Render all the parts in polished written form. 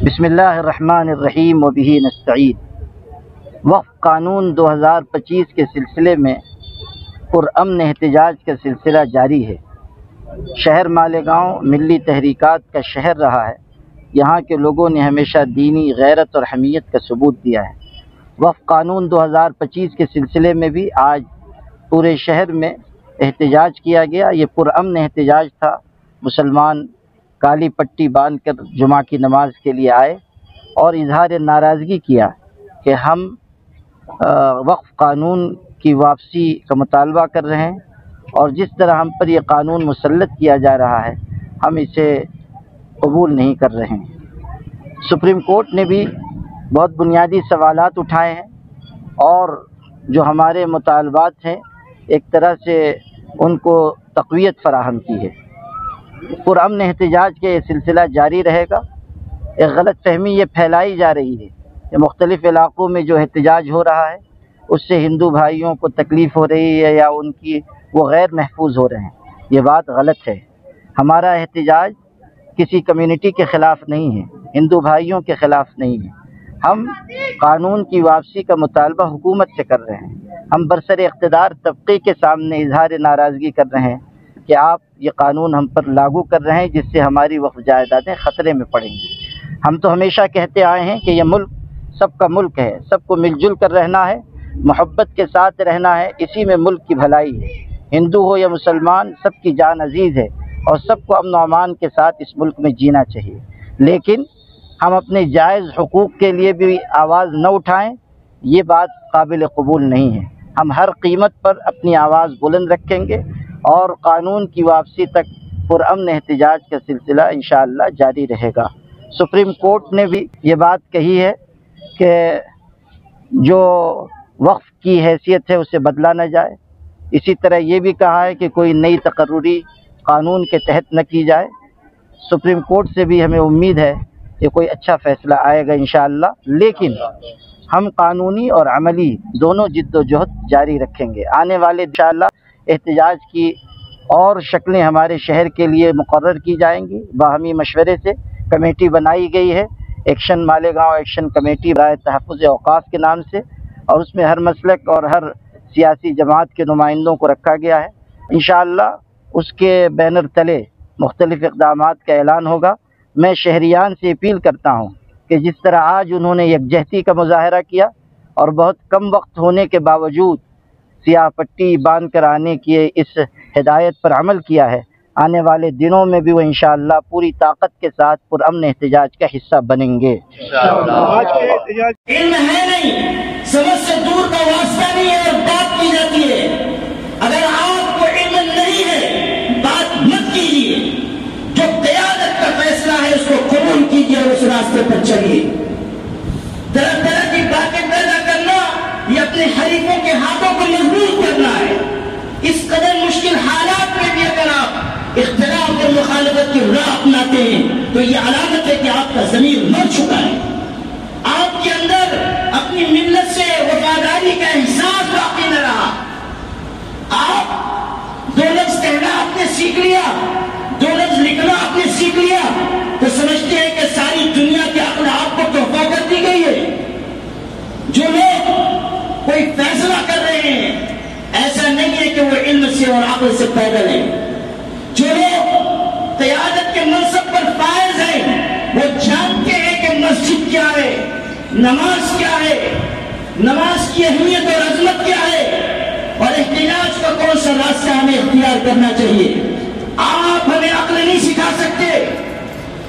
بسم اللہ الرحمن الرحیم وبہ نستعین۔ وقف قانون 2025 کے سلسلے میں پرامن احتجاج کا سلسلہ جاری ہے۔ شہر مالیگاؤں ملی تحریکات کا شہر رہا ہے۔ یہاں کے لوگوں نے ہمیشہ دینی غیرت اور حمیت کا ثبوت دیا ہے۔ وقف قانون 2025 کے سلسلے میں بھی آج پورے شہر میں احتجاج کیا گیا۔ یہ پرامن احتجاج تھا۔ مسلمان کالی پٹی باندھ کر جمعہ کی نماز کے لیے آئے اور اظہار ناراضگی کیا کہ ہم وقف قانون کی واپسی کا مطالبہ کر رہے ہیں، اور جس طرح ہم پر یہ قانون مسلط کیا جا رہا ہے ہم اسے قبول نہیں کر رہے ہیں۔ سپریم کورٹ نے بھی بہت بنیادی سوالات اٹھائے ہیں اور جو ہمارے مطالبات ہیں ایک طرح سے ان کو تقویت فراہم کی ہے۔ پرامن احتجاج کا یہ سلسلہ جاری رہے گا۔ ایک غلط فہمی یہ پھیلائی جا رہی ہے کہ مختلف علاقوں میں جو احتجاج ہو رہا ہے اس سے ہندو بھائیوں کو تکلیف ہو رہی ہے یا ان کی وہ غیر محفوظ ہو رہے ہیں۔ یہ بات غلط ہے۔ ہمارا احتجاج کسی کمیونٹی کے خلاف نہیں ہے، ہندو بھائیوں کے خلاف نہیں ہے۔ ہم قانون کی واپسی کا مطالبہ حکومت سے کر رہے ہیں۔ ہم برسر اقتدار طبقے کے سامنے اظہار ناراضگی کر رہے ہیں کہ آپ یہ قانون ہم پر لاگو کر رہے ہیں جس سے ہماری وقف جائیدادیں خطرے میں پڑیں گی۔ ہم تو ہمیشہ کہتے آئے ہیں کہ یہ ملک سب کا ملک ہے، سب کو مل جل کر رہنا ہے، محبت کے ساتھ رہنا ہے، اسی میں ملک کی بھلائی ہے۔ ہندو ہو یا مسلمان سب کی جان عزیز ہے اور سب کو امن و امان کے ساتھ اس ملک میں جینا چاہیے، لیکن ہم اپنے جائز حقوق کے لیے بھی آواز نہ اٹھائیں، یہ بات قابل قبول نہیں ہے۔ ہم ہر قیمت پر اپنی آواز بلند رکھیں گے اور قانون کی واپسی تک پرامن احتجاج کا سلسلہ انشاءاللہ جاری رہے گا۔ سپریم کورٹ نے بھی یہ بات کہی ہے کہ جو وقف کی حیثیت ہے اسے بدلا نہ جائے۔ اسی طرح یہ بھی کہا ہے کہ کوئی نئی تقرری قانون کے تحت نہ کی جائے۔ سپریم کورٹ سے بھی ہمیں امید ہے کہ کوئی اچھا فیصلہ آئے گا انشاءاللہ، لیکن ہم قانونی اور عملی دونوں جد و جہد جاری رکھیں گے۔ آنے والے انشاءاللہ احتجاج کی اور شکلیں ہمارے شہر کے لیے مقرر کی جائیں گی۔ باہمی مشورے سے کمیٹی بنائی گئی ہے، ایکشن مالیگاؤں ایکشن کمیٹی برائے تحفظ اوقاف کے نام سے، اور اس میں ہر مسلک اور ہر سیاسی جماعت کے نمائندوں کو رکھا گیا ہے۔ انشاءاللہ اس کے بینر تلے مختلف اقدامات کا اعلان ہوگا۔ میں شہریان سے اپیل کرتا ہوں کہ جس طرح آج انہوں نے یکجہتی کا مظاہرہ کیا اور بہت کم وقت ہونے کے باوجود سیاہ پٹی باندھ کر آنے کی اس ہدایت پر عمل کیا ہے، آنے والے دنوں میں بھی وہ انشاءاللہ پوری طاقت کے ساتھ پرامن احتجاج کا حصہ بنیں گے۔ علم ہے نہیں، سمجھ سے دور کا واسطہ نہیں ہے اور بات کی جاتی ہے۔ اگر آپ کو علم نہیں ہے بات مت کیجیے، جو قیادت کا فیصلہ ہے اس کو قبول کیجیے اور اس راستے پر چلیے۔ طرح طرح کی باتیں پیدا کرنا یہ اپنے حریفوں کے ہاتھوں کو مضبوط کرنا ہے۔ اس قدر مشکل حالات میں بھی اگر آپ اختلاف اور مخالفت کی راہ اپناتے ہیں تو یہ علامت ہے کہ آپ کا ضمیر مر چکا ہے، آپ کے اندر اپنی ملت سے وفاداری کا احساس باقی نہ رہا۔ آپ دو لفظ کہنا آپ نے سیکھ لیا، دو لفظ لکھنا آپ نے سیکھ لیا تو سمجھتے ہیں کہ ساری دنیا کی عقل آپ کو تحفہ کر دی گئی ہے۔ جو لوگ کوئی فیصلہ کر رہے ہیں ایسا نہیں ہے کہ وہ علم سے اور عقل سے پیدل ہیں۔ جو لوگ قیادت کے منصب پر فائز ہیں وہ جانتے ہیں کہ مسجد کیا ہے، نماز کیا ہے، نماز کی اہمیت اور عظمت کیا ہے اور احتجاج کا کون سا راستہ ہمیں اختیار کرنا چاہیے۔ آپ ہمیں عقل نہیں سکھا سکتے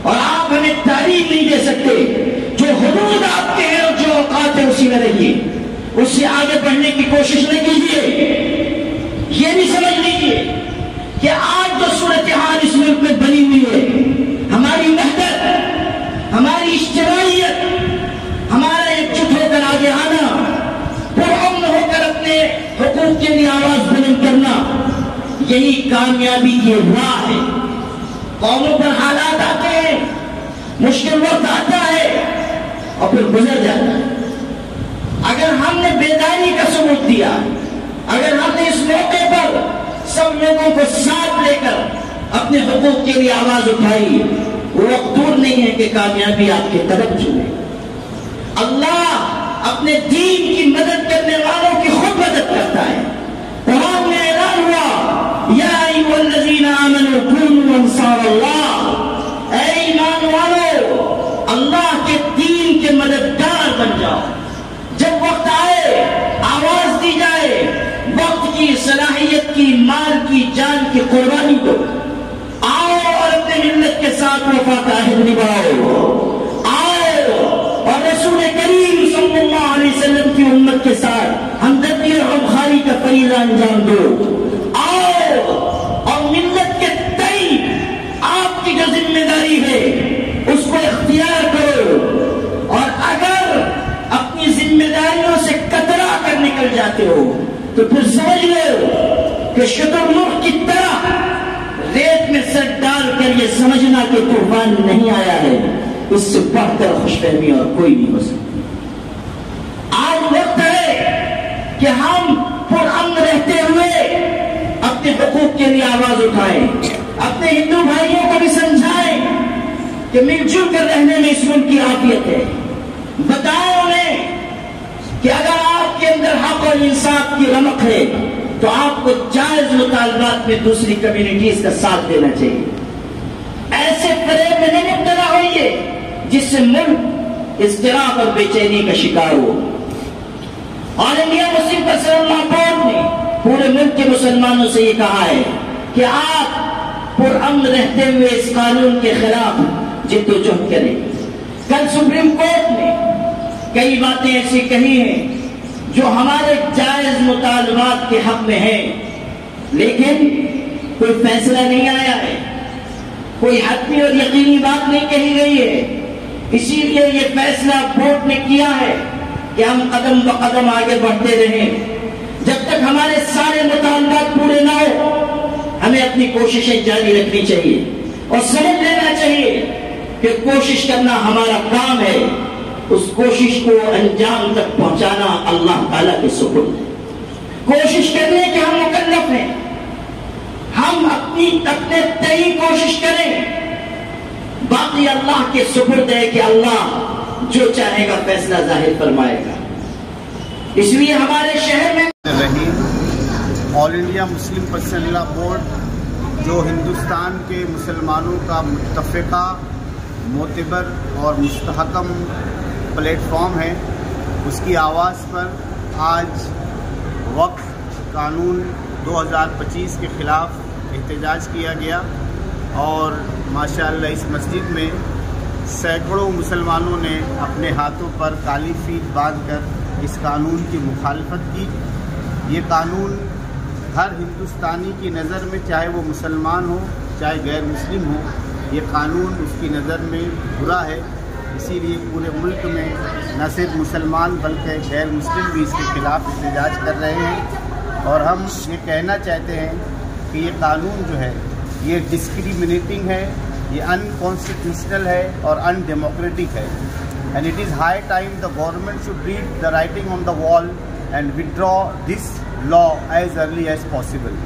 اور آپ ہمیں تعلیم نہیں دے سکتے۔ جو حدود آپ کے ہیں اور جو اوقات ہے اسی میں رہیے، اس سے آگے بڑھنے کی کوشش نہ کیجیے۔ یہ بھی سمجھ لیجیے کہ آج جو صورتحال اس ملک میں بنی ہوئی ہے، ہماری وحدت، ہماری اجتماعیت، ہمارا ایک جٹ ہو کر آگے آنا، پرامن ہو کر اپنے حقوق کے لیے آواز بلند کرنا، یہی کامیابی کی راہ ہے۔ قوموں پر حالات آتے ہیں، مشکل وقت آتا ہے اور پھر گزر جاتا ہے۔ اگر ہم نے بیداری کا ثبوت دیا، اگر ہم نے اس موقع پر سب لوگوں کو ساتھ لے کر اپنے حقوق کے لیے آواز اٹھائی، وہ وقت دور نہیں ہے کہ کامیابی آپ کے قدم چومے. اللہ اپنے دین کی مدد کرنے والوں کی خود مدد کرتا ہے. قرآن میں اعلان ہوا یا ایھا الذین آمنوا کونوا انصار اللہ، اے ایمان والو اللہ کے دین کے مددگار بن جاؤ. جب وقت آئے آواز دی جائے، وقت کی، صلاحیت کی، مال کی، جان کی قربانی دو. آؤ اور اپنے ملت کے ساتھ وفا کا عہد نبھاؤ. آؤ اور رسول کریم صلی اللہ علیہ وسلم کی امت کے ساتھ ہمدردی اور غمخواری کا فریضہ انجام دو. آؤ اور ملت کے تئیں آپ کی جو ذمہ داری ہے اس کو اختیار کرو. اور اگر اپنی ذمہ داریوں سے کترا کر نکل جاتے ہو تو پھر سمجھ لو کہ شترمرغ کی طرح ریت میں سر ڈال کر یہ سمجھنا کہ طوفان نہیں آیا ہے، اس سے بڑھ کر خوش فہمی اور کوئی نہیں ہو سکتی. آج وقت ہے کہ ہم پرامن رہتے ہوئے اپنے حقوق کے لیے آواز اٹھائیں. اپنے ہندو بھائیوں کو بھی سمجھائیں کہ مل جل کر رہنے میں اس ملک کی عافیت ہے. بتائیں انہیں کہ اگر آپ کے اندر حق اور انصاف کی رمق ہے تو آپ کو جائز مطالبات میں دوسری کمیونٹیز کا ساتھ دینا چاہیے. ایسے فریب میں نہیں مبتلا ہوئیے جس سے ملک اضطراب اور بے چینی کا شکار ہو. آل انڈیا مسلم پرسنل لا بورڈ نے پورے ملک کے مسلمانوں سے یہ کہا ہے کہ آپ پرامن رہتے ہوئے اس قانون کے خلاف جد و جہد کریں. کل سپریم کورٹ نے کئی باتیں ایسی کہی ہیں جو ہمارے جائز مطالبات کے حق میں ہیں، لیکن کوئی فیصلہ نہیں آیا ہے، کوئی حتمی اور یقینی بات نہیں کہی گئی ہے. اسی لیے یہ فیصلہ بورڈ نے کیا ہے کہ ہم قدم بقدم آگے بڑھتے رہیں. جب تک ہمارے سارے مطالبات پورے نہ ہو ہمیں اپنی کوششیں جاری رکھنی چاہیے اور سمجھ لینا چاہیے کہ کوشش کرنا ہمارا کام ہے. اس کوشش کو انجام تک پہنچانا اللہ تعالیٰ کے سپرد ہے. کوشش کرنے کہ ہم مکلف ہیں، ہم اپنے تئیں کوشش کریں، باقی اللہ کے سپرد ہے کہ اللہ جو چاہے گا فیصلہ ظاہر فرمائے گا. اس لیے ہمارے شہر میں آل انڈیا مسلم پرسنل لا بورڈ جو ہندوستان کے مسلمانوں کا متفقہ، معتبر اور مستحکم پلیٹ فارم ہے، اس کی آواز پر آج وقف قانون 2025 کے خلاف احتجاج کیا گیا اور ماشاءاللہ اس مسجد میں سینکڑوں مسلمانوں نے اپنے ہاتھوں پر کالی فیت باندھ کر اس قانون کی مخالفت کی. یہ قانون ہر ہندوستانی کی نظر میں، چاہے وہ مسلمان ہو چاہے غیر مسلم ہو، یہ قانون اس کی نظر میں برا ہے. اسی لیے پورے ملک میں نہ صرف مسلمان بلکہ غیر مسلم بھی اس کے خلاف احتجاج کر رہے ہیں. اور ہم یہ کہنا چاہتے ہیں کہ یہ قانون جو ہے یہ ڈسکریمنیٹنگ ہے، یہ انکانسٹیٹیوشنل ہے اور ان ڈیموکریٹک ہے. And it is high time the government should read the writing on the wall and withdraw this law as early as possible.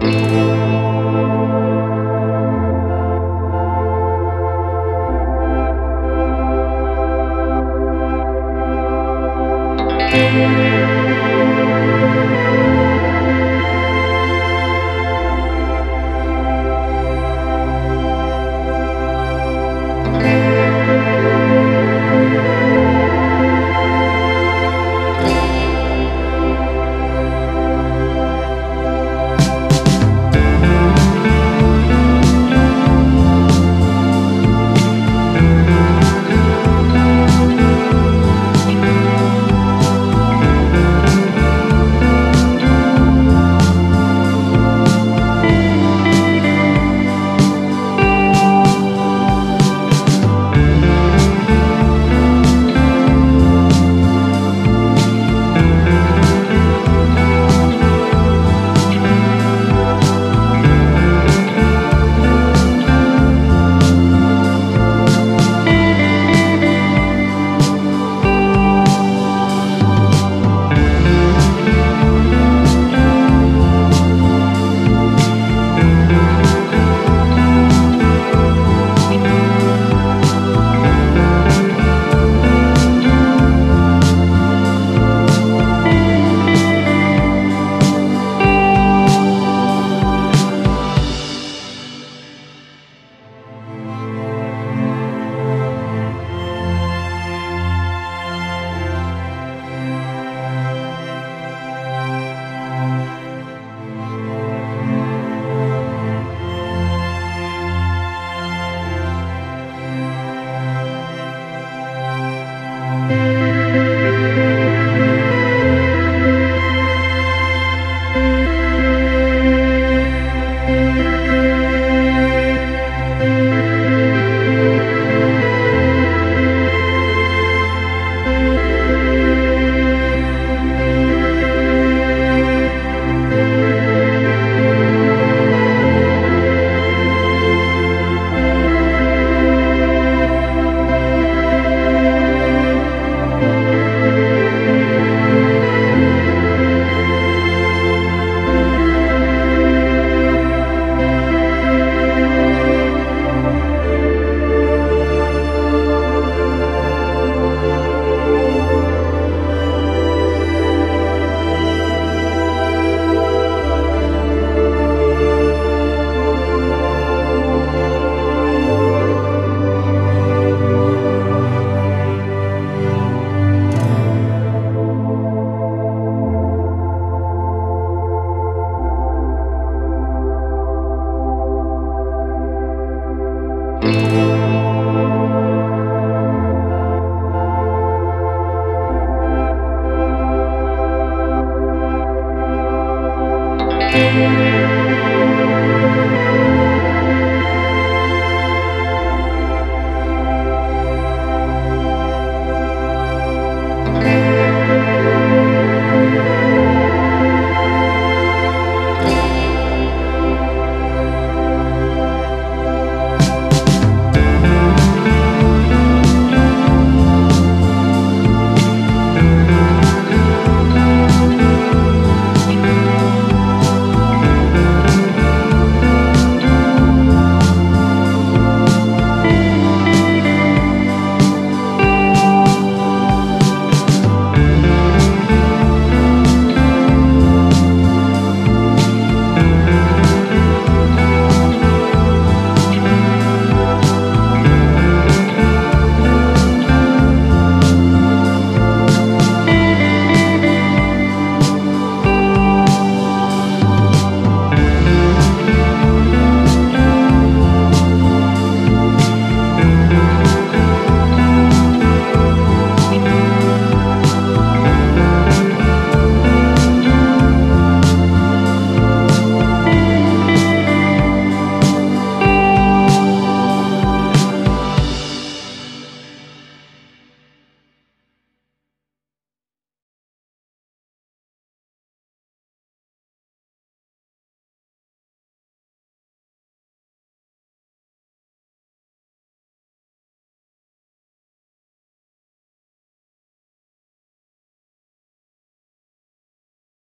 Música